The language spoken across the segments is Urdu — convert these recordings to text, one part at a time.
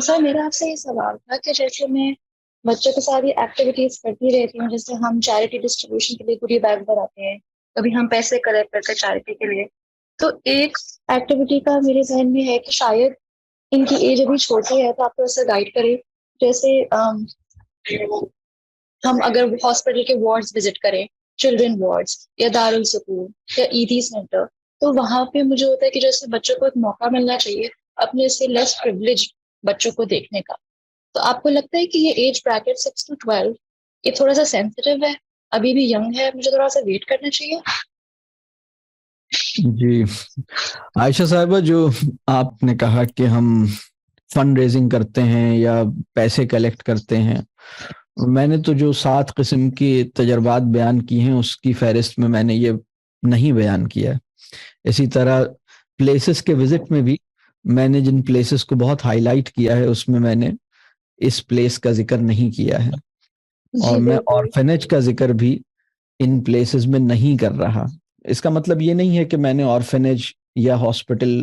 سر میرا آپ سے یہ سوال تھا کہ جیسے میں بچوں کے ساتھ یہ ایکٹیویٹیز کرتی رہتی ہوں، جیسے ہم چیریٹی ڈسٹریبیوشن کے لیے پوری بیگ بناتے ہیں، کبھی ہم پیسے کلیکٹ کرتے ہیں چیریٹی کے لیے. تو ایک ایکٹیویٹی کا میرے ذہن میں ہے کہ شاید ان کی ایج ابھی چھوٹی ہے تو آپ کو ایسا گائڈ کرے. جیسے ہم اگر ہاسپٹل کے وارڈز وزٹ کریں، چلڈرن وارڈز یا دارالسکون یا ایدی سینٹر، تو وہاں پہ مجھے ہوتا ہے کہ جیسے بچوں کو ایک موقع ملنا چاہیے اپنے سے لیس پریولیج بچوں کو دیکھنے کا. تو آپ کو لگتا ہے کہ یہ ایج بریکٹ 6 to 12 یہ تھوڑا سا سینسیٹیو ہے، ابھی بھی ینگ ہے، مجھے تھوڑا سا ویٹ کرنا چاہیے؟ جی عائشہ صاحبہ، جو آپ نے کہا کہ ہم فنڈ ریزنگ کرتے ہیں یا پیسے کلیکٹ کرتے ہیں، میں نے تو جو 7 قسم کی تجربات بیان کی ہیں اس کی فہرست میں نے یہ نہیں بیان کیا ہے. اسی طرح پلیسز کے وزٹ میں بھی میں نے جن پلیسز کو بہت ہائی لائٹ کیا ہے اس میں نے اس پلیس کا ذکر نہیں کیا ہے، اور جی میں بالکل. آرفنیج کا ذکر بھی ان پلیسز میں نہیں کر رہا. اس کا مطلب یہ نہیں ہے کہ میں نے آرفنیج یا ہاسپٹل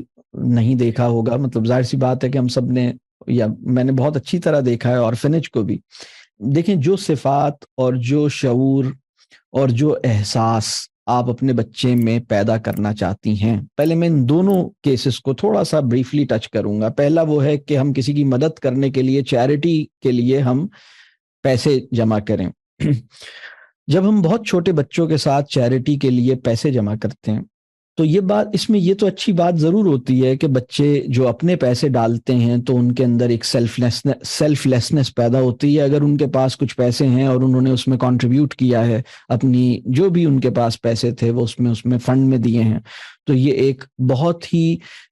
نہیں دیکھا ہوگا. مطلب ظاہر سی بات ہے کہ ہم سب نے، یا میں نے بہت اچھی طرح دیکھا ہے آرفنیج کو بھی. دیکھیں، جو صفات اور جو شعور اور جو احساس آپ اپنے بچے میں پیدا کرنا چاہتی ہیں، پہلے میں ان دونوں کیسز کو تھوڑا سا بریفلی ٹچ کروں گا. پہلا وہ ہے کہ ہم کسی کی مدد کرنے کے لیے، چیریٹی کے لیے ہم پیسے جمع کریں. جب ہم بہت چھوٹے بچوں کے ساتھ چیریٹی کے لیے پیسے جمع کرتے ہیں تو یہ بات، اس میں یہ تو اچھی بات ضرور ہوتی ہے کہ بچے جو اپنے پیسے ڈالتے ہیں تو ان کے اندر ایک سیلف لیسنس پیدا ہوتی ہے. اگر ان کے پاس کچھ پیسے ہیں اور انہوں نے اس میں کنٹریبیوٹ کیا ہے، اپنی جو بھی ان کے پاس پیسے تھے وہ اس میں فنڈ میں دیے ہیں، تو یہ ایک بہت ہی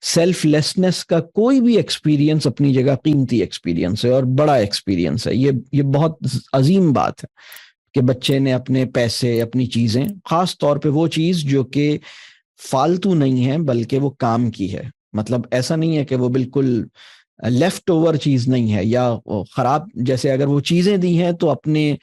سیلف لیسنس کا کوئی بھی ایکسپیرینس اپنی جگہ قیمتی ایکسپیرینس ہے اور بڑا ایکسپیرینس ہے. یہ بہت عظیم بات ہے کہ بچے نے اپنے پیسے، اپنی چیزیں، خاص طور پہ وہ چیز جو کہ فالتو نہیں ہے بلکہ وہ کام کی ہے. مطلب ایسا نہیں ہے کہ وہ بالکل لیفٹ اوور چیز نہیں ہے یا خراب، جیسے اگر وہ چیزیں دی ہیں تو اپنے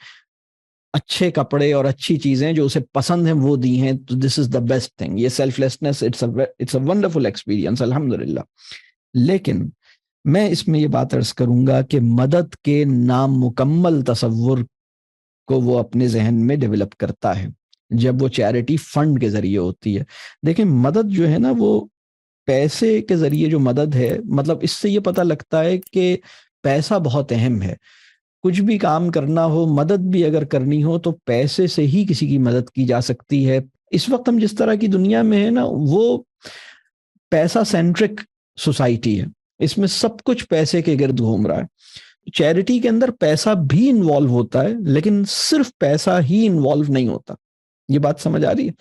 اچھے کپڑے اور اچھی چیزیں جو اسے پسند ہیں وہ دی ہیں، تو this is the best thing. یہ self licence, it's a wonderful experience, الحمدللہ. لیکن میں اس میں یہ بات عرض کروں گا کہ مدد کے نامکمل تصور کو وہ اپنے ذہن میں ڈیولپ کرتا ہے جب وہ چیریٹی فنڈ کے ذریعے ہوتی ہے. دیکھیں، مدد جو ہے نا، وہ پیسے کے ذریعے جو مدد ہے، مطلب اس سے یہ پتہ لگتا ہے کہ پیسہ بہت اہم ہے. کچھ بھی کام کرنا ہو، مدد بھی اگر کرنی ہو تو پیسے سے ہی کسی کی مدد کی جا سکتی ہے. اس وقت ہم جس طرح کی دنیا میں ہے نا، وہ پیسہ سینٹرک سوسائٹی ہے، اس میں سب کچھ پیسے کے گرد گھوم رہا ہے. چیریٹی کے اندر پیسہ بھی انوالو ہوتا ہے لیکن صرف پیسہ ہی انوالو نہیں ہوتا. یہ بات سمجھ آ رہی ہے؟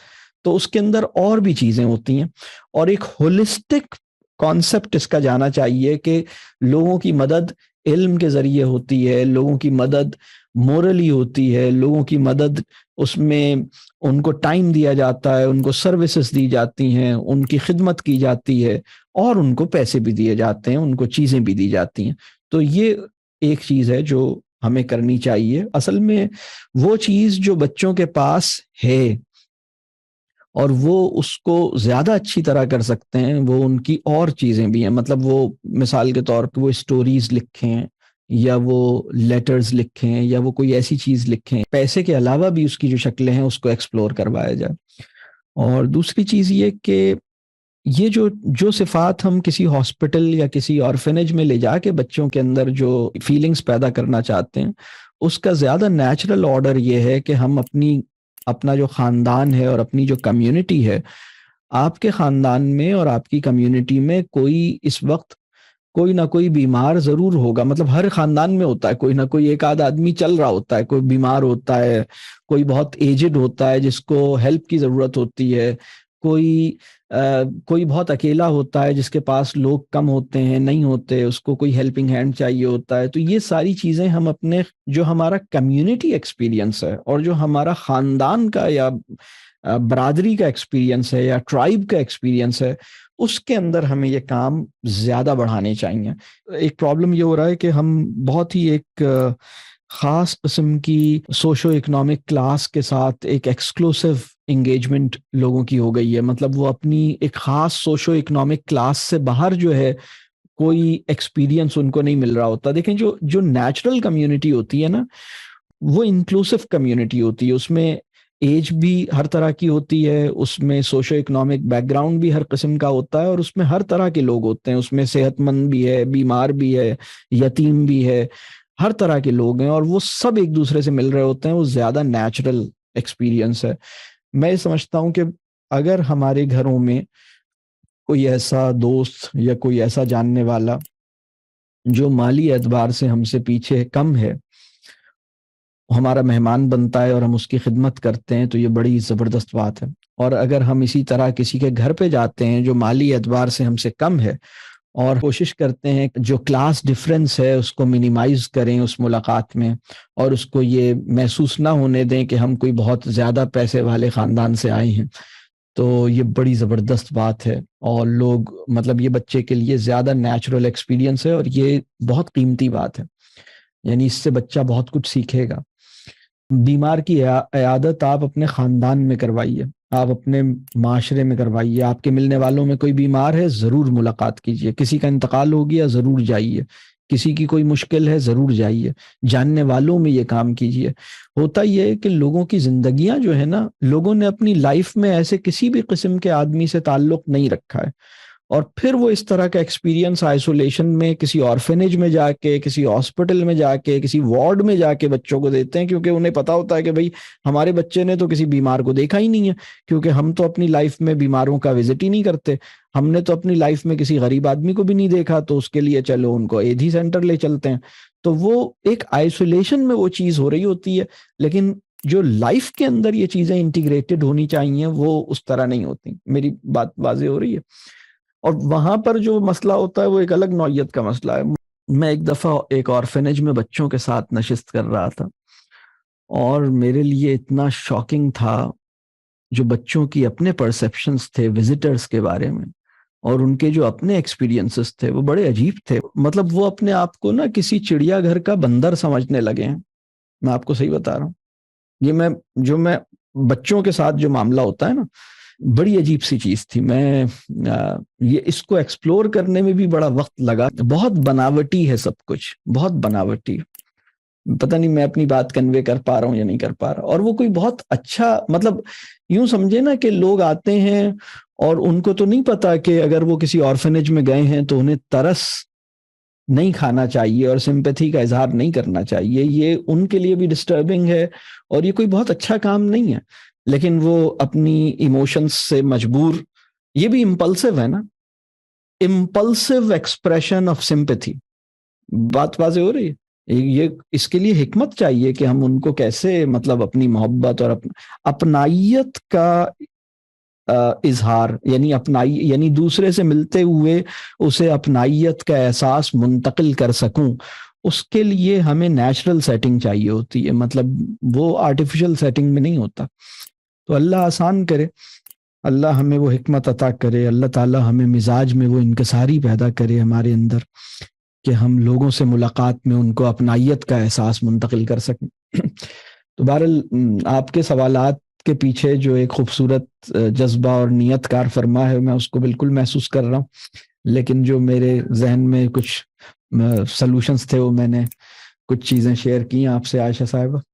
تو اس کے اندر اور بھی چیزیں ہوتی ہیں، اور ایک ہولسٹک کانسیپٹ اس کا جانا چاہیے کہ لوگوں کی مدد علم کے ذریعے ہوتی ہے، لوگوں کی مدد مورلی ہوتی ہے، لوگوں کی مدد اس میں ان کو ٹائم دیا جاتا ہے، ان کو سروسز دی جاتی ہیں، ان کی خدمت کی جاتی ہے، اور ان کو پیسے بھی دیے جاتے ہیں، ان کو چیزیں بھی دی جاتی ہیں. تو یہ ایک چیز ہے جو ہمیں کرنی چاہیے. اصل میں وہ چیز جو بچوں کے پاس ہے اور وہ اس کو زیادہ اچھی طرح کر سکتے ہیں، وہ ان کی اور چیزیں بھی ہیں. مطلب وہ مثال کے طور پہ وہ اسٹوریز لکھیں یا وہ لیٹرز لکھیں یا وہ کوئی ایسی چیز لکھیں، پیسے کے علاوہ بھی اس کی جو شکلیں ہیں اس کو ایکسپلور کروایا جائے. اور دوسری چیز یہ کہ یہ جو صفات ہم کسی ہاسپٹل یا کسی آرفنیج میں لے جا کے بچوں کے اندر جو فیلنگز پیدا کرنا چاہتے ہیں، اس کا زیادہ نیچرل آرڈر یہ ہے کہ ہم اپنا جو خاندان ہے اور اپنی جو کمیونٹی ہے، آپ کے خاندان میں اور آپ کی کمیونٹی میں کوئی اس وقت کوئی نہ کوئی بیمار ضرور ہوگا. مطلب ہر خاندان میں ہوتا ہے، کوئی نہ کوئی ایک آدھ آدمی چل رہا ہوتا ہے، کوئی بیمار ہوتا ہے، کوئی بہت ایجڈ ہوتا ہے جس کو ہیلپ کی ضرورت ہوتی ہے، کوئی بہت اکیلا ہوتا ہے جس کے پاس لوگ کم ہوتے ہیں، نہیں ہوتے، اس کو کوئی ہیلپنگ ہینڈ چاہیے ہوتا ہے. تو یہ ساری چیزیں ہم اپنے جو ہمارا کمیونٹی ایکسپیرینس ہے اور جو ہمارا خاندان کا یا برادری کا ایکسپیرینس ہے یا ٹرائب کا ایکسپیرینس ہے، اس کے اندر ہمیں یہ کام زیادہ بڑھانے چاہیے. ایک پرابلم یہ ہو رہا ہے کہ ہم بہت ہی ایک خاص قسم کی سوشو اکنامک کلاس کے ساتھ ایک ایکسکلوسیو انگیجمنٹ لوگوں کی ہو گئی ہے. مطلب وہ اپنی ایک خاص سوشو اکنامک کلاس سے باہر جو ہے کوئی ایکسپیرینس ان کو نہیں مل رہا ہوتا. دیکھیں جو نیچرل کمیونٹی ہوتی ہے نا وہ انکلوسو کمیونٹی ہوتی ہے. اس میں ایج بھی ہر طرح کی ہوتی ہے, اس میں سوشو اکنامک بیک گراؤنڈ بھی ہر قسم کا ہوتا ہے, اور اس میں ہر طرح کے لوگ ہوتے ہیں. اس میں صحت مند بھی ہے, بیمار بھی ہے, یتیم بھی ہے, ہر طرح کے لوگ ہیں, اور وہ سب ایک دوسرے سے مل رہے ہوتے ہیں. وہ زیادہ نیچرل ایکسپیرینس ہے. میں سمجھتا ہوں کہ اگر ہمارے گھروں میں کوئی ایسا دوست یا کوئی ایسا جاننے والا جو مالی اعتبار سے ہم سے پیچھے کم ہے ہمارا مہمان بنتا ہے اور ہم اس کی خدمت کرتے ہیں تو یہ بڑی زبردست بات ہے. اور اگر ہم اسی طرح کسی کے گھر پہ جاتے ہیں جو مالی اعتبار سے ہم سے کم ہے اور کوشش کرتے ہیں جو کلاس ڈفرینس ہے اس کو منیمائز کریں اس ملاقات میں, اور اس کو یہ محسوس نہ ہونے دیں کہ ہم کوئی بہت زیادہ پیسے والے خاندان سے آئے ہیں, تو یہ بڑی زبردست بات ہے. اور لوگ مطلب یہ بچے کے لیے زیادہ نیچرل ایکسپیرینس ہے, اور یہ بہت قیمتی بات ہے. یعنی اس سے بچہ بہت کچھ سیکھے گا. بیمار کی عیادت آپ اپنے خاندان میں کروائیے, آپ اپنے معاشرے میں کروائیے. آپ کے ملنے والوں میں کوئی بیمار ہے ضرور ملاقات کیجیے. کسی کا انتقال ہو گیا ضرور جائیے. کسی کی کوئی مشکل ہے ضرور جائیے. جاننے والوں میں یہ کام کیجیے. ہوتا یہ ہے کہ لوگوں کی زندگیاں جو ہے نا, لوگوں نے اپنی لائف میں ایسے کسی بھی قسم کے آدمی سے تعلق نہیں رکھا ہے, اور پھر وہ اس طرح کا ایکسپیرینس آئسولیشن میں کسی آرفینیج میں جا کے, کسی ہاسپٹل میں جا کے, کسی وارڈ میں جا کے بچوں کو دیتے ہیں, کیونکہ انہیں پتا ہوتا ہے کہ بھئی ہمارے بچے نے تو کسی بیمار کو دیکھا ہی نہیں ہے, کیونکہ ہم تو اپنی لائف میں بیماروں کا وزٹ ہی نہیں کرتے. ہم نے تو اپنی لائف میں کسی غریب آدمی کو بھی نہیں دیکھا, تو اس کے لیے چلو ان کو ایدھی سینٹر لے چلتے ہیں. تو وہ ایک آئسولیشن میں وہ چیز ہو رہی ہوتی ہے, لیکن جو لائف کے اندر یہ چیزیں انٹیگریٹڈ ہونی چاہیے وہ اس طرح نہیں ہوتی. میری بات واضح ہو رہی ہے؟ اور وہاں پر جو مسئلہ ہوتا ہے وہ ایک الگ نوعیت کا مسئلہ ہے. میں ایک دفعہ ایک آرفینیج میں بچوں کے ساتھ نشست کر رہا تھا, اور میرے لیے اتنا شاکنگ تھا جو بچوں کی اپنے پرسیپشنز تھے وزٹرز کے بارے میں, اور ان کے جو اپنے ایکسپیرینسز تھے وہ بڑے عجیب تھے. مطلب وہ اپنے آپ کو نا کسی چڑیا گھر کا بندر سمجھنے لگے ہیں. میں آپ کو صحیح بتا رہا ہوں. یہ میں بچوں کے ساتھ جو معاملہ ہوتا ہے نا, بڑی عجیب سی چیز تھی. میں یہ اس کو ایکسپلور کرنے میں بھی بڑا وقت لگا. بہت بناوٹی ہے سب کچھ, بہت بناوٹی. پتہ نہیں میں اپنی بات کنوے کر پا رہا ہوں یا نہیں کر پا رہا. اور وہ کوئی بہت اچھا, مطلب یوں سمجھے نا کہ لوگ آتے ہیں اور ان کو تو نہیں پتا کہ اگر وہ کسی آرفنیج میں گئے ہیں تو انہیں ترس نہیں کھانا چاہیے اور سمپیتھی کا اظہار نہیں کرنا چاہیے. یہ ان کے لیے بھی ڈسٹربنگ ہے, اور یہ کوئی بہت اچھا کام نہیں ہے. لیکن وہ اپنی ایموشنز سے مجبور, یہ بھی امپلسو ہے نا, امپلسو ایکسپریشن آف سمپیتھی. بات واضح ہو رہی ہے؟ یہ اس کے لیے حکمت چاہیے کہ ہم ان کو کیسے مطلب اپنی محبت اور اپنائیت کا اظہار, یعنی دوسرے سے ملتے ہوئے اسے اپنائیت کا احساس منتقل کر سکوں. اس کے لیے ہمیں نیچرل سیٹنگ چاہیے ہوتی ہے, مطلب وہ آرٹیفیشل سیٹنگ میں نہیں ہوتا. تو اللہ آسان کرے, اللہ ہمیں وہ حکمت عطا کرے, اللہ تعالی ہمیں مزاج میں وہ انکساری پیدا کرے ہمارے اندر کہ ہم لوگوں سے ملاقات میں ان کو اپنائیت کا احساس منتقل کر سکیں. تو بہرحال آپ کے سوالات کے پیچھے جو ایک خوبصورت جذبہ اور نیت کار فرما ہے میں اس کو بالکل محسوس کر رہا ہوں, لیکن جو میرے ذہن میں کچھ سلوشنز تھے وہ میں نے کچھ چیزیں شیئر کی آپ سے عائشہ صاحبہ.